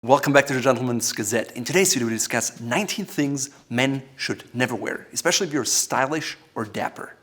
Welcome back to the Gentleman's Gazette. In today's video, we discuss 19 things men should never wear, especially if you're stylish or dapper.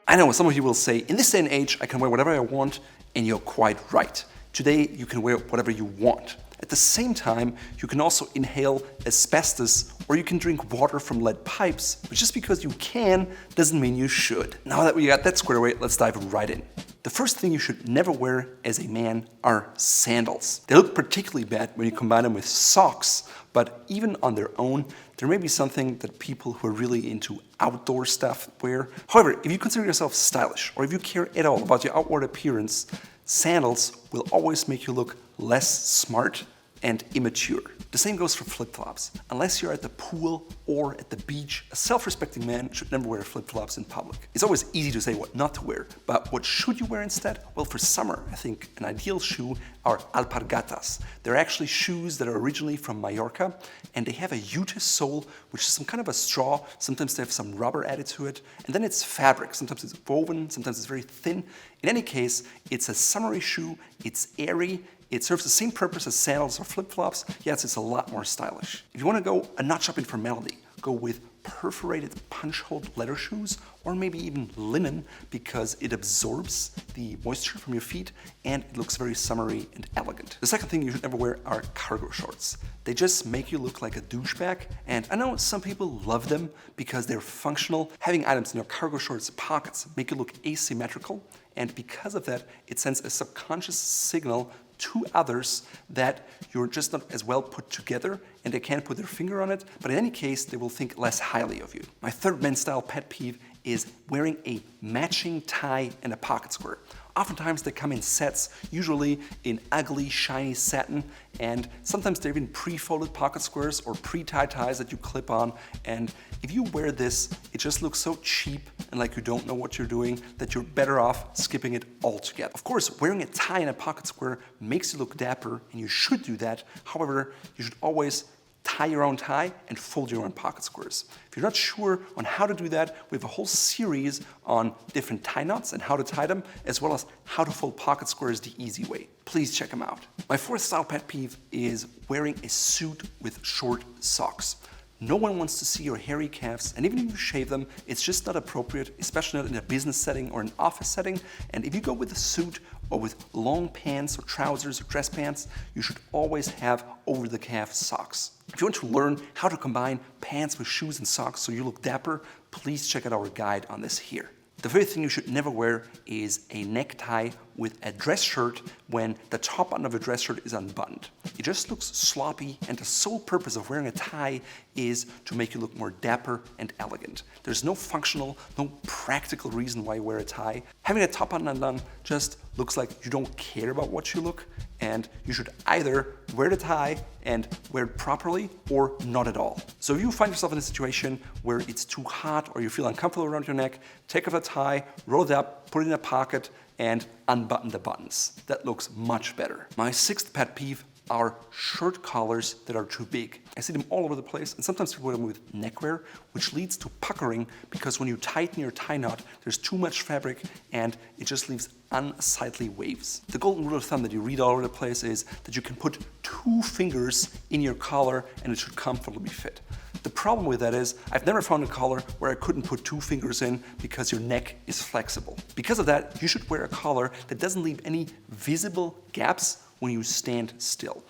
I know some of you will say, in this day and age, I can wear whatever I want, and you're quite right. Today, you can wear whatever you want. At the same time, you can also inhale asbestos or you can drink water from lead pipes, but just because you can doesn't mean you should. Now that we got that squared away, let's dive right in. The first thing you should never wear as a man are sandals. They look particularly bad when you combine them with socks, but even on their own, there may be something that people who are really into outdoor stuff wear. However, if you consider yourself stylish or if you care at all about your outward appearance, sandals will always make you look less smart and immature. The same goes for flip-flops. Unless you're at the pool or at the beach, a self-respecting man should never wear flip-flops in public. It's always easy to say what not to wear, but what should you wear instead? Well, for summer, I think an ideal shoe are alpargatas. They're actually shoes that are originally from Mallorca, and they have a ute sole, which is some kind of a straw. Sometimes they have some rubber added to it, and then it's fabric. Sometimes it's woven, sometimes it's very thin. In any case, it's a summery shoe, it's airy, it serves the same purpose as sandals or flip-flops, yes, it's a lot more stylish. If you want to go a notch up in formality, go with perforated punch-hole leather shoes or maybe even linen because it absorbs the moisture from your feet and it looks very summery and elegant. The second thing you should never wear are cargo shorts. They just make you look like a douchebag, and I know some people love them because they're functional. Having items in your cargo shorts pockets make you look asymmetrical, and because of that, it sends a subconscious signal to others that you're just not as well put together and they can't put their finger on it, but in any case, they will think less highly of you. My third men's style pet peeve is wearing a matching tie and a pocket square. Oftentimes they come in sets, usually in ugly, shiny satin, and sometimes they're even pre-folded pocket squares or pre-tied ties that you clip on, and if you wear this, it just looks so cheap and like you don't know what you're doing that you're better off skipping it altogether. Of course, wearing a tie and a pocket square makes you look dapper, and you should do that. However, you should always tie your own tie and fold your own pocket squares. If you're not sure on how to do that, we have a whole series on different tie knots and how to tie them, as well as how to fold pocket squares the easy way. Please check them out. My fourth style pet peeve is wearing a suit with short socks. No one wants to see your hairy calves, and even if you shave them, it's just not appropriate, especially not in a business setting or an office setting. And if you go with a suit or with long pants or trousers or dress pants, you should always have over-the-calf socks. If you want to learn how to combine pants with shoes and socks so you look dapper, please check out our guide on this here. The fifth thing you should never wear is a necktie with a dress shirt when the top button of a dress shirt is unbuttoned. It just looks sloppy, and the sole purpose of wearing a tie is to make you look more dapper and elegant. There's no functional, no practical reason why you wear a tie. Having a top button undone just looks like you don't care about what you look, and you should either wear the tie and wear it properly or not at all. So if you find yourself in a situation where it's too hot or you feel uncomfortable around your neck, take off the tie, roll it up, put it in a pocket, and unbutton the buttons. That looks much better. My sixth pet peeve are shirt collars that are too big. I see them all over the place, and sometimes people wear them with neckwear, which leads to puckering because when you tighten your tie knot, there's too much fabric and it just leaves unsightly waves. The golden rule of thumb that you read all over the place is that you can put 2 fingers in your collar and it should comfortably fit. The problem with that is I've never found a collar where I couldn't put 2 fingers in because your neck is flexible. Because of that, you should wear a collar that doesn't leave any visible gaps when you stand still.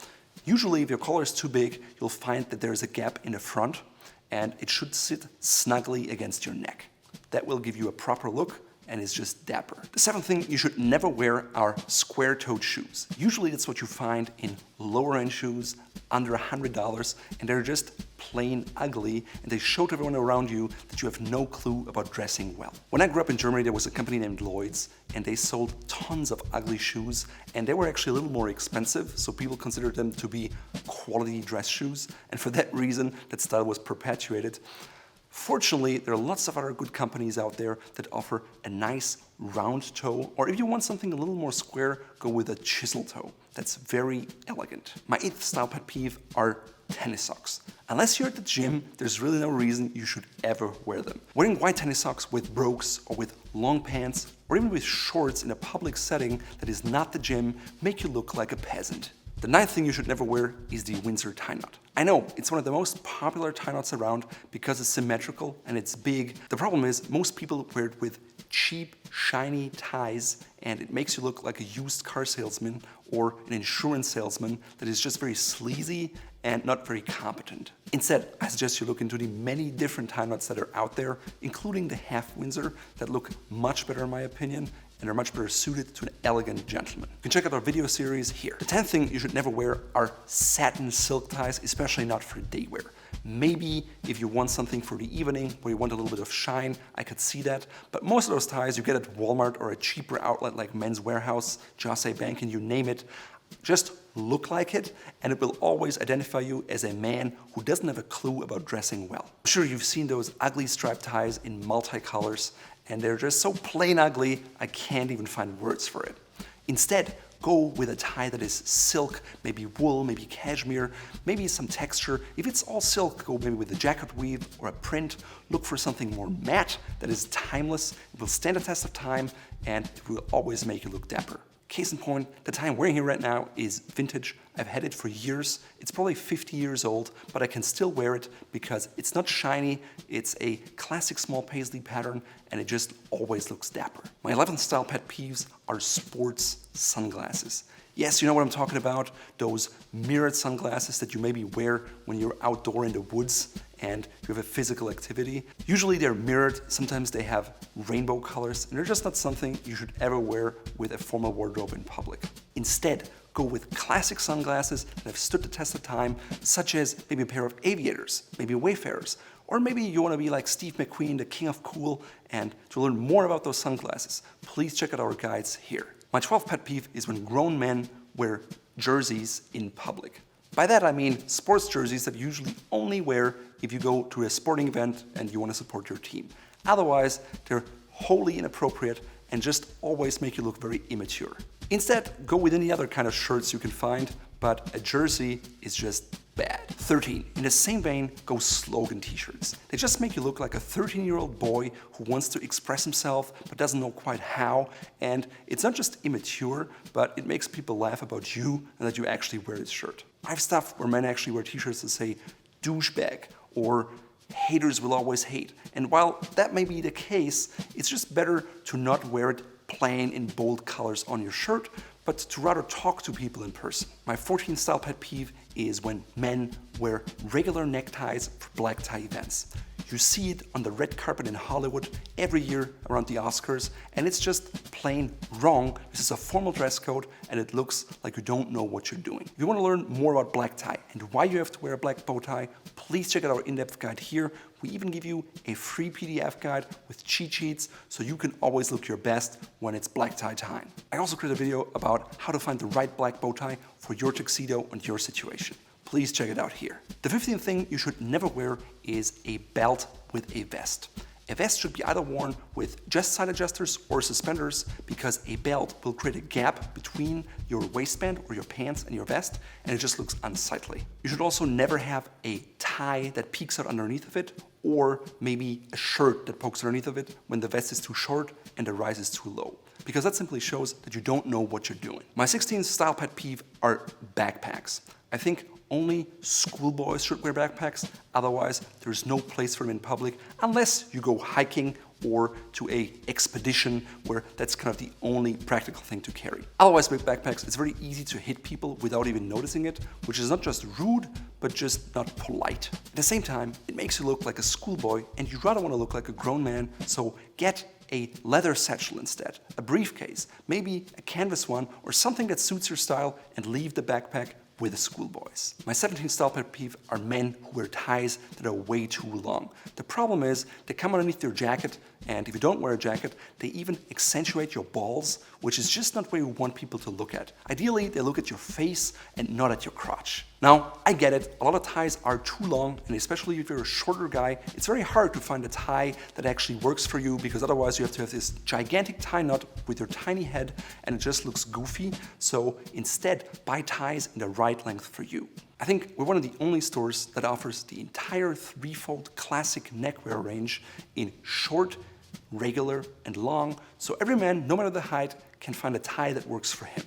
Usually, if your collar is too big, you'll find that there's a gap in the front and it should sit snugly against your neck. That will give you a proper look and is just dapper. The seventh thing you should never wear are square-toed shoes. Usually that's what you find in lower-end shoes under $100, and they're just plain ugly, and they show to everyone around you that you have no clue about dressing well. When I grew up in Germany, there was a company named Lloyd's, and they sold tons of ugly shoes, and they were actually a little more expensive, so people considered them to be quality dress shoes, and for that reason, that style was perpetuated. Fortunately, there are lots of other good companies out there that offer a nice round toe, or if you want something a little more square, go with a chisel toe. That's very elegant. My eighth style pet peeve are tennis socks. Unless you're at the gym, there's really no reason you should ever wear them. Wearing white tennis socks with brogues or with long pants or even with shorts in a public setting that is not the gym make you look like a peasant. The ninth thing you should never wear is the Windsor tie knot. I know, it's one of the most popular tie knots around because it's symmetrical and it's big. The problem is most people wear it with cheap, shiny ties and it makes you look like a used car salesman or an insurance salesman that is just very sleazy and not very competent. Instead, I suggest you look into the many different tie knots that are out there, including the half Windsor that look much better in my opinion and are much better suited to an elegant gentleman. You can check out our video series here. The 10th thing you should never wear are satin silk ties, especially not for day wear. Maybe if you want something for the evening where you want a little bit of shine, I could see that. But most of those ties you get at Walmart or a cheaper outlet like Menswear, Jose Bank, and you name it. Just look like it and it will always identify you as a man who doesn't have a clue about dressing well. I'm sure you've seen those ugly striped ties in multicolors and they're just so plain ugly I can't even find words for it. Instead, go with a tie that is silk, maybe wool, maybe cashmere, maybe some texture. If it's all silk, go maybe with a jacket weave or a print. Look for something more matte that is timeless. It will stand the test of time and it will always make you look dapper. Case in point, the tie I'm wearing here right now is vintage. I've had it for years. It's probably 50 years old, but I can still wear it because it's not shiny, it's a classic small paisley pattern, and it just always looks dapper. My 11th style pet peeves are sports sunglasses. Yes, you know what I'm talking about, those mirrored sunglasses that you maybe wear when you're outdoor in the woods and you have a physical activity. Usually they're mirrored, sometimes they have rainbow colors, and they're just not something you should ever wear with a formal wardrobe in public. Instead, go with classic sunglasses that have stood the test of time, such as maybe a pair of aviators, maybe Wayfarers, or maybe you want to be like Steve McQueen, the king of cool, and to learn more about those sunglasses, please check out our guides here. My 12th pet peeve is when grown men wear jerseys in public. By that I mean sports jerseys that you usually only wear if you go to a sporting event and you want to support your team. Otherwise, they're wholly inappropriate and just always make you look very immature. Instead, go with any other kind of shirts you can find, but a jersey is just bad. 13. In the same vein, go Slogan t-shirts. They just make you look like a 13-year-old boy who wants to express himself but doesn't know quite how. And it's not just immature, but it makes people laugh about you and that you actually wear this shirt. I have stuff where men actually wear t-shirts that say douchebag or haters will always hate. And while that may be the case, it's just better to not wear it plain in bold colors on your shirt, but to rather talk to people in person. My 14th style pet peeve is when men wear regular neckties for black tie events. You see it on the red carpet in Hollywood every year around the Oscars, and it's just plain wrong. This is a formal dress code, and it looks like you don't know what you're doing. If you want to learn more about black tie and why you have to wear a black bow tie, please check out our in-depth guide here. We even give you a free PDF guide with cheat sheets so you can always look your best when it's black tie time. I also created a video about how to find the right black bow tie for your tuxedo and your situation. Please check it out here. The 15th thing you should never wear is a belt with a vest. A vest should be either worn with just side adjusters or suspenders because a belt will create a gap between your waistband or your pants and your vest, and it just looks unsightly. You should also never have a tie that peeks out underneath of it, or maybe a shirt that pokes underneath of it when the vest is too short and the rise is too low, because that simply shows that you don't know what you're doing. My 16th style pet peeve are backpacks. I think only schoolboys should wear backpacks, otherwise there's no place for them in public unless you go hiking or to a expedition where that's kind of the only practical thing to carry. Otherwise with backpacks it's very easy to hit people without even noticing it, which is not just rude but just not polite. At the same time, it makes you look like a schoolboy and you rather want to look like a grown man, so get a leather satchel instead, a briefcase, maybe a canvas one or something that suits your style, and leave the backpack with the schoolboys. My 17th style pet peeve are men who wear ties that are way too long. The problem is they come underneath your jacket, and if you don't wear a jacket, they even accentuate your balls, which is just not where you want people to look at. Ideally, they look at your face and not at your crotch. Now, I get it, a lot of ties are too long, and especially if you're a shorter guy, it's very hard to find a tie that actually works for you, because otherwise you have to have this gigantic tie knot with your tiny head and it just looks goofy. So instead, buy ties in the right length for you. I think we're one of the only stores that offers the entire threefold classic neckwear range in short, regular, and long, so every man, no matter the height, can find a tie that works for him.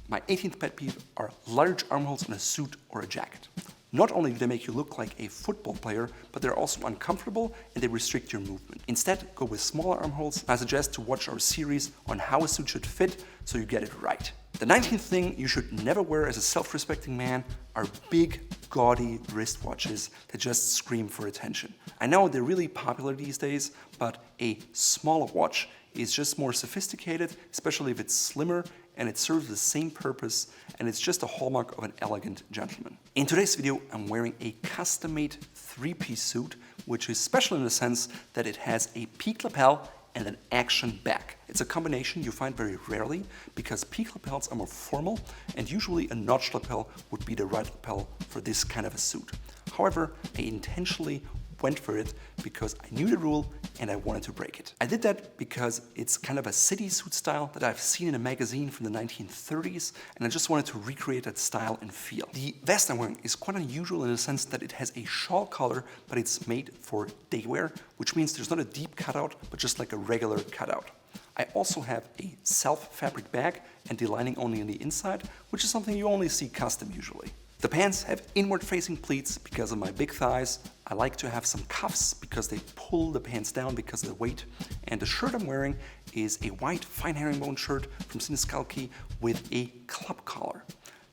My 18th pet peeve are large armholes in a suit or a jacket. Not only do they make you look like a football player, but they're also uncomfortable and they restrict your movement. Instead, go with smaller armholes. I suggest to watch our series on how a suit should fit so you get it right. The 19th thing you should never wear as a self-respecting man are big, gaudy wristwatches that just scream for attention. I know they're really popular these days, but a smaller watch is just more sophisticated, especially if it's slimmer, and it serves the same purpose, and it's just a hallmark of an elegant gentleman. In today's video, I'm wearing a custom-made three-piece suit, which is special in the sense that it has a peak lapel and an action back. It's a combination you find very rarely because peak lapels are more formal, and usually a notched lapel would be the right lapel for this kind of a suit. However, I intentionally went for it because I knew the rule and I wanted to break it. I did that because it's kind of a city suit style that I've seen in a magazine from the 1930s, and I just wanted to recreate that style and feel. The vest I'm wearing is quite unusual in the sense that it has a shawl collar, but it's made for day wear, which means there's not a deep cutout, but just like a regular cutout. I also have a self-fabric bag and the lining only on the inside, which is something you only see custom usually. The pants have inward-facing pleats because of my big thighs. I like to have some cuffs because they pull the pants down because of the weight. And the shirt I'm wearing is a white fine herringbone shirt from Siniskalki with a club collar.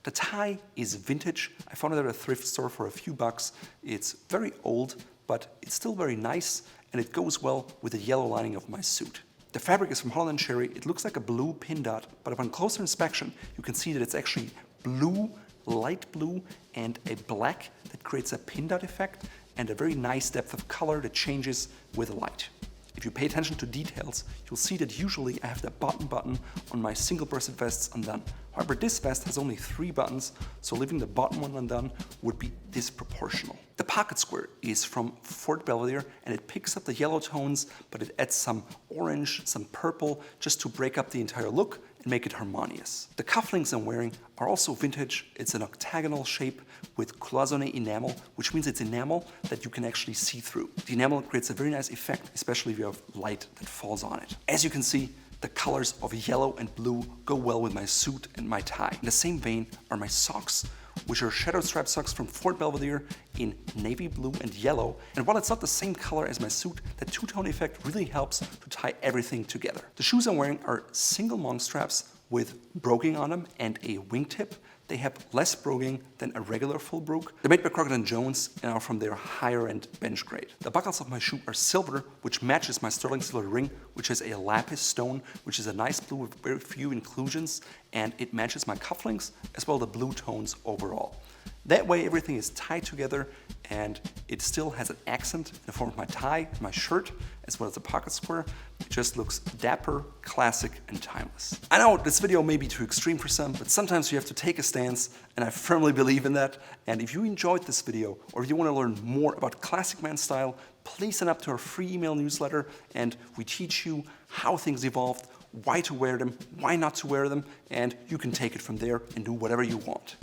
The tie is vintage. I found it at a thrift store for a few bucks. It's very old, but it's still very nice, and it goes well with the yellow lining of my suit. The fabric is from Holland Cherry. It looks like a blue pin dot, but upon closer inspection, you can see that it's actually blue, light blue, and a black that creates a pin dot effect and a very nice depth of color that changes with light. If you pay attention to details, you'll see that usually I have the button on my single-breasted vests undone. However, this vest has only 3 buttons, so leaving the bottom one undone would be disproportional. The pocket square is from Fort Belvedere, and it picks up the yellow tones, but it adds some orange, some purple, just to break up the entire look and make it harmonious. The cufflinks I'm wearing are also vintage. It's an octagonal shape with cloisonné enamel, which means it's enamel that you can actually see through. The enamel creates a very nice effect, especially if you have light that falls on it. As you can see, the colors of yellow and blue go well with my suit and my tie. In the same vein are my socks, which are shadow strap socks from Fort Belvedere in navy blue and yellow. And while it's not the same color as my suit, the two-tone effect really helps to tie everything together. The shoes I'm wearing are single monk straps with broguing on them and a wingtip. They have less broguing than a regular full brogue. They're made by Crockett & Jones and are from their higher-end bench grade. The buckles of my shoe are silver, which matches my sterling silver ring, which has a lapis stone, which is a nice blue with very few inclusions, and it matches my cufflinks as well as the blue tones overall. That way everything is tied together and it still has an accent in the form of my tie, my shirt, as well as the pocket square. It just looks dapper, classic, and timeless. I know this video may be too extreme for some, but sometimes you have to take a stance, and I firmly believe in that. And if you enjoyed this video, or if you want to learn more about classic man style, please sign up to our free email newsletter, and we teach you how things evolved, why to wear them, why not to wear them, and you can take it from there and do whatever you want.